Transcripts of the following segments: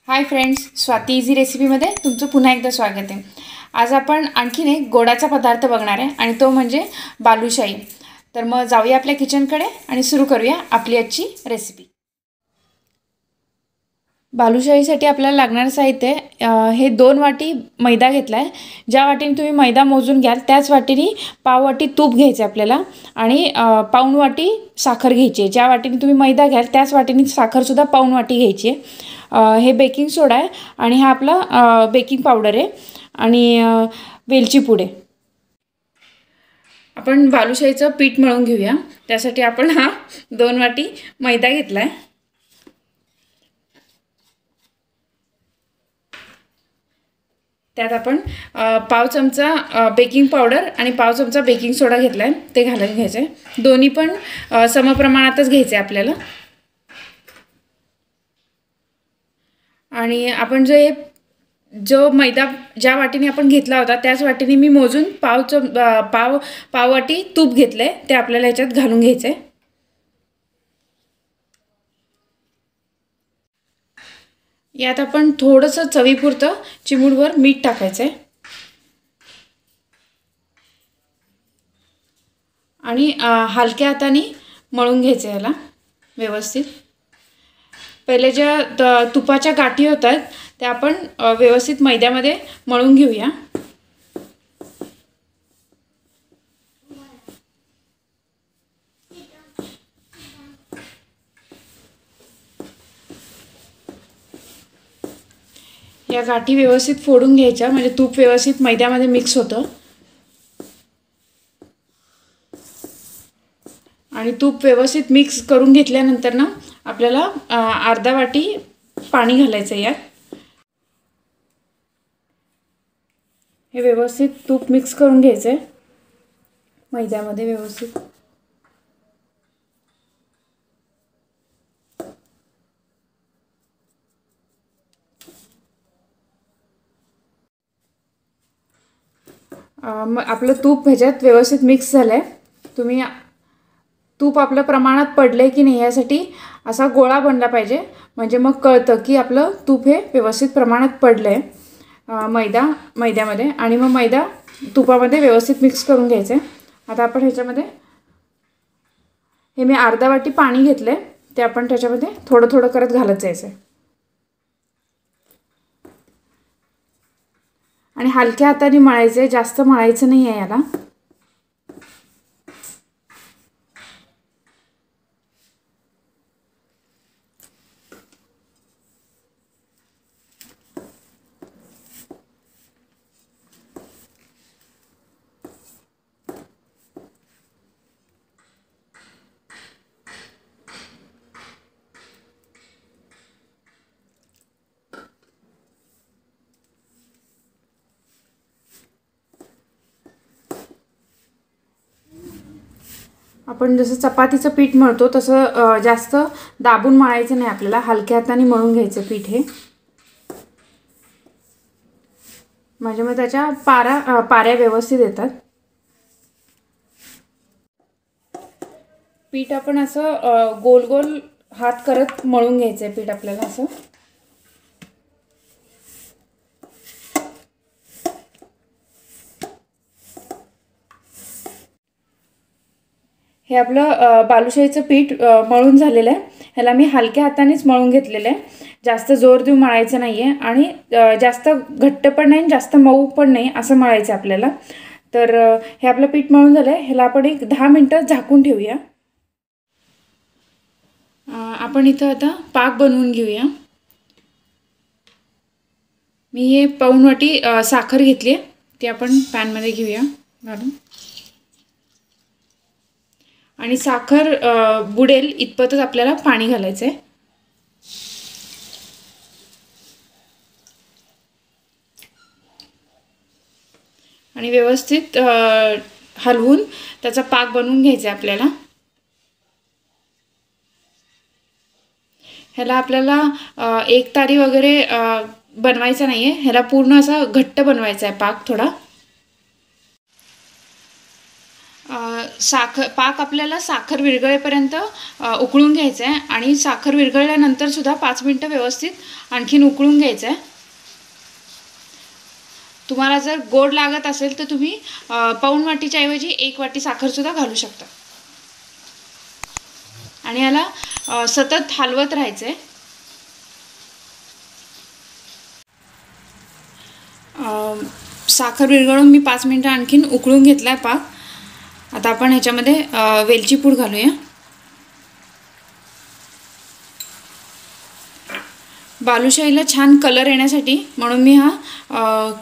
Hi friends, Swati easy रेसिपीमध्ये तुमचं पुन्हा एकदा स्वागत आहे। आज आपण आणखीन एक गोडाचा पदार्थ बघणार आहे आणि तो म्हणजे बालुशाही। तर मग जाऊया आपल्या किचनकडे आणि सुरू करूया आपली आजची रेसिपी। बालुशाहीसाठी आपल्याला लागणारे साहित्य हे 2 वाटी मैदा घेतला आहे। ज्या वाटीने तुम्ही मैदा मोजून घ्याल त्याच वाटीने पाव वाटी तूप घ्यायचे आपल्याला आणि पाऊण वाटी साखर घ्यायची आहे। ज्या वाटीने तुम्ही मैदा घ्याल त्याच वाटीने साखरसुद्धा पाऊण वाटी घ्यायची आहे। हे बेकिंग सोडा आहे आणि हा आपला बेकिंग पावडर आहे आणि वेलची पूड आहे। आपण बालुशाहीचं पीठ मळून घेऊया। त्यासाठी आपण हा 2 वाटी मैदा घेतला आहे। त्यात आपण पाव चमचा बेकिंग पावडर आणि पाव चमचा बेकिंग सोडा घेतला आहे, ते घालून घ्यायचे। दोन्ही पण समप्रमाणातच घ्यायचे आपल्याला। आणि आपण जो मैदा ज्या वाटीने आपण घेतला होता त्याच वाटीने मी मोजून पाव वाटी तूप घेतले, ते आपल्याला याच्यात घालून घ्यायचे। यात आपण थोडंसं चवीपुरतं चिमूटभर मीठ टाकायचं आहे आणि हलक्या हाताने मळून घ्यायचं याला व्यवस्थित। पहिले ज्या तुपाच्या गाठी होतात त्या आपण व्यवस्थित मैद्यामध्ये मळून घेऊया। या गाठी व्यवस्थित फोडून घ्यायच्या म्हणजे तूप व्यवस्थित मैद्यामध्ये मिक्स होतं। आणि तूप व्यवस्थित मिक्स करून घेतल्यानंतर ना आपल्याला अर्धा वाटी पाणी घालायचं यात। हे व्यवस्थित तूप मिक्स करून घ्यायचं आहे मैद्यामध्ये व्यवस्थित। आपलं तूप ह्याच्यात व्यवस्थित मिक्स झालं आहे। तुम्ही तूप आपलं प्रमाणात पडलं आहे की नाही यासाठी असा गोळा बनला पाहिजे, म्हणजे मग कळतं की आपलं तूप हे व्यवस्थित प्रमाणात पडलं आहे मैद्यामध्ये। आणि मग मैदा तुपामध्ये व्यवस्थित मिक्स करून घ्यायचं आहे। आता आपण ह्याच्यामध्ये हे मी अर्धा वाटी पाणी घेतलं आहे, ते आपण त्याच्यामध्ये थोडं थोडं करत घालत जायचं आहे आणि हलक्या हाताने मळायचं आहे, जास्त मळायचं नाही आहे याला। आपण जसं चपातीचं पीठ मळतो तसं जास्त दाबून मळायचं नाही आपल्याला, हलक्या हाताने मळून घ्यायचं पीठ हे, म्हणजे मग त्याच्या पाऱ्या व्यवस्थित येतात। पीठ आपण असं गोल गोल हात करत मळून घ्यायचं आहे पीठ आपल्याला असं। हे आपलं बालुशाहीचं पीठ मळून झालेलं आहे। ह्याला मी हलक्या हातानेच मळून घेतलेलं आहे, जास्त जोर देऊन मळायचं नाही आहे आणि जास्त घट्ट पण नाही जास्त मऊ पण नाही असं मळायचं आपल्याला। तर हे आपलं पीठ मळून झालं आहे, ह्याला आपण एक 10 मिनटं झाकून ठेवूया। आपण इथं आता पाक बनवून घेऊया। मी हे पाऊण वाटी साखर घेतली आहे, ती आपण पॅनमध्ये घेऊया घालून आणि साखर बुडेल इतपतच आपल्याला पाणी घालायचं आहे। आणि व्यवस्थित हलवून त्याचा पाक बनवून घ्यायचा आहे आपल्याला। ह्याला आपल्याला एक तारी वगैरे बनवायचा नाही आहे, ह्याला पूर्ण असा घट्ट बनवायचा आहे पाक थोडा। पाक आपल्याला साखर विरघळेपर्यंत उकळून घ्यायचं आहे आणि साखर विरघळल्यानंतर सुद्धा 5 मिनटं व्यवस्थित आणखीन उकळून घ्यायचं आहे. तुम्हाला जर गोड लागत असेल तर तुम्ही पाऊण वाटीच्या ऐवजी 1 वाटी साखरसुद्धा घालू शकता. आणि याला सतत हलवत राहायचं आहे. साखर विरघळून मी 5 मिनटं आणखीन उकळून घेतला आहे पाक. आता आपण ह्याच्यामध्ये वेलची पूड घालूया. बालुशाहीला छान कलर येण्यासाठी म्हणून मी हा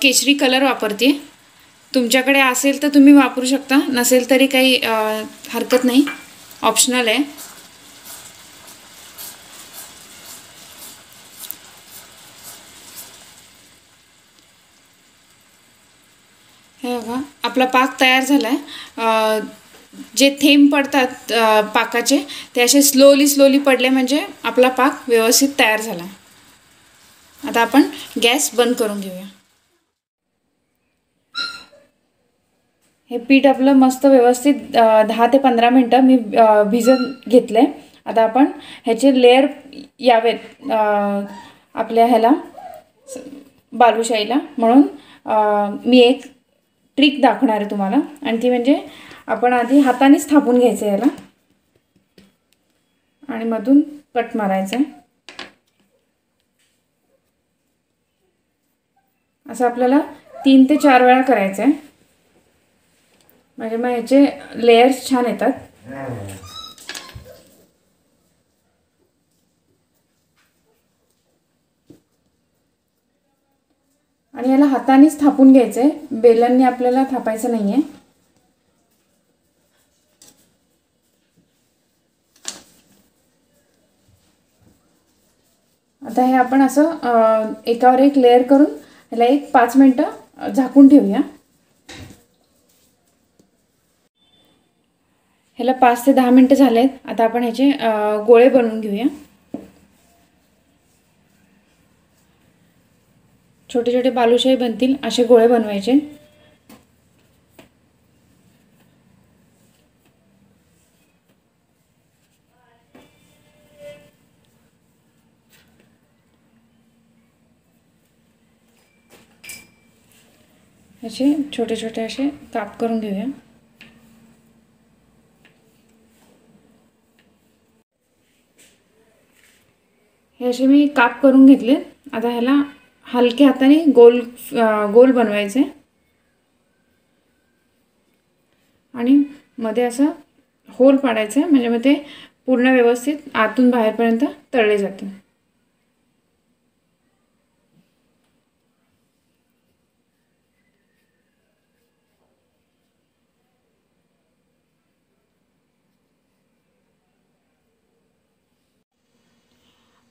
केशरी कलर वापरते. तुमच्याकडे असेल तर तुम्ही वापरू शकता, नसेल तरी काही हरकत नाही, ऑप्शनल आहे. हे बघा आपला पाक तयार झाला आहे. जे थेंब पडतात पाकाचे ते असे स्लोली पडले म्हणजे आपला पाक व्यवस्थित तयार झाला. आता आपण गॅस बंद करून घेऊया. हे पीठ आपलं मस्त व्यवस्थित 10 ते 15 मिनटं मी भिजत घेतलं आहे. आता आपण ह्याचे लेयर यावेत आपल्या ह्याला बालुशाहीला, म्हणून मी एक ट्रिक दाखवणार आहे तुम्हाला. आणि ती म्हणजे आपण आधी हातानेच थापून घ्यायचं याला आणि मधून कट मारायचं आहे. असं आपल्याला 3 ते 4 वेळा करायचं आहे, म्हणजे मग ह्याचे लेयर्स छान येतात. आणि याला हातानेच थापून घ्यायचं आहे, बेलनने आपल्याला थापायचं नाही आहे. आता हे आपण असं एकावर एक लेयर करून ह्याला 5 मिनटं झाकून ठेवूया. ह्याला 5 ते 10 मिनटं झालेत. आता आपण ह्याचे गोळे बनवून घेऊया. छोटे छोटे बालुशाही बनतील असे गोळे बनवायचे. असे छोटे छोटे असे काप करून घेऊया. हे असे मी काप करून घेतले. आता ह्याला हलक्या हाताने गोल बनवायचे आणि मध्ये असं होल पाडायचं, म्हणजे मग ते पूर्ण व्यवस्थित आतून बाहेरपर्यंत तळले जाते.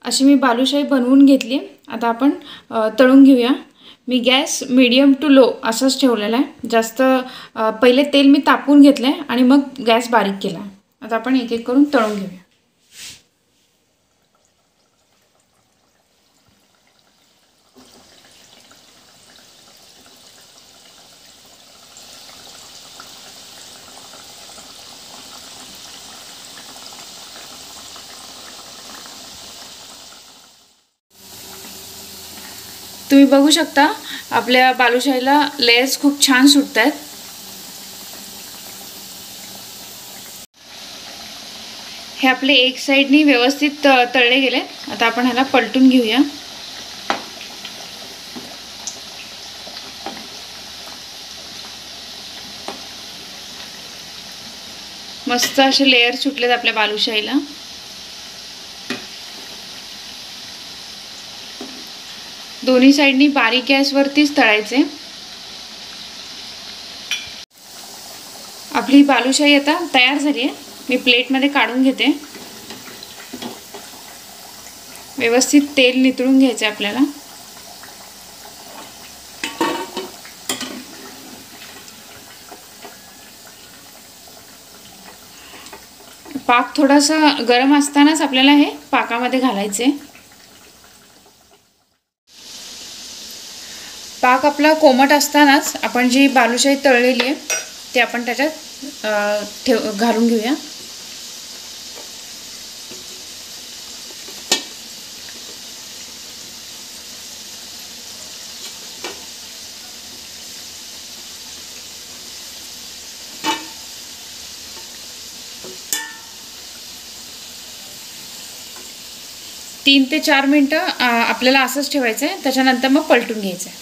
अशी मी बालुशाही बनवून घेतली. आता आपण तळून घेऊया. मी गॅस मीडियम टू लो असंच ठेवलेला आहे. जास्त पहिले तेल मी तापवून घेतलं आहे आणि मग गॅस बारीक केला. आता आपण एक एक करून तळून घेऊया. तुम्ही बघू शकता आपल्या बालुशाहीला लेयर्स खूप छान सुटत आहेत. हे आपले एक साईडनी व्यवस्थित तळले गेले. आता आपण ह्याला पलटून घेऊया. मस्त असे लेयर सुटलेत आपल्या बालुशाहीला. दोन्ही साईडनी बारीक गॅसवरतीच तळायचे. आपली बालुशाही आता तयार झाली आहे. मी प्लेटमध्ये काढून घेते. व्यवस्थित तेल नितळून घ्यायचे आपल्याला. पाक थोडासा गरम असतानाच आपल्याला हे पाकामध्ये घालायचे. पाक आपला कोमट असतानाच आपण जी बालुशाही तळलेली आहे ते आपण त्याच्यात घालून घेऊया. तीन ते 4 मिनटं आपल्याला असंच ठेवायचं आहे. त्याच्यानंतर मग पलटून घ्यायचं आहे.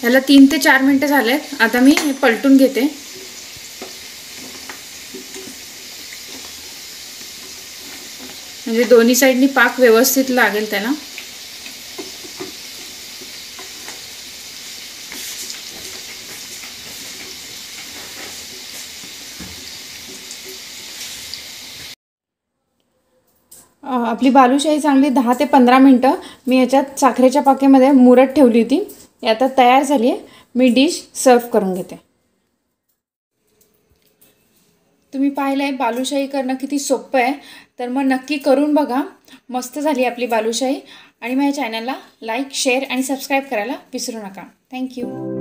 ह्याला 3 ते 4 मिनटं झालेत. आता मी हे पलटून घेते. म्हणजे दोन्ही साईडनी पाक व्यवस्थित लागेल त्याला. आपली बालुशाही चांगली 10 ते 15 मिनटं मी याच्यात साखरेच्या पाकेमध्ये मुरत ठेवली होती. ही आता तयार झाली आहे. मी डिश सर्व करून घेते. तुम्ही पाहिलं आहे बालुशाही करणं किती सोपं आहे. तर मग नक्की करून बघा. मस्त झाली आपली बालुशाही. आणि माझ्या चॅनलला लाईक, शेअर आणि सबस्क्राईब करायला विसरू नका. थँक्यू.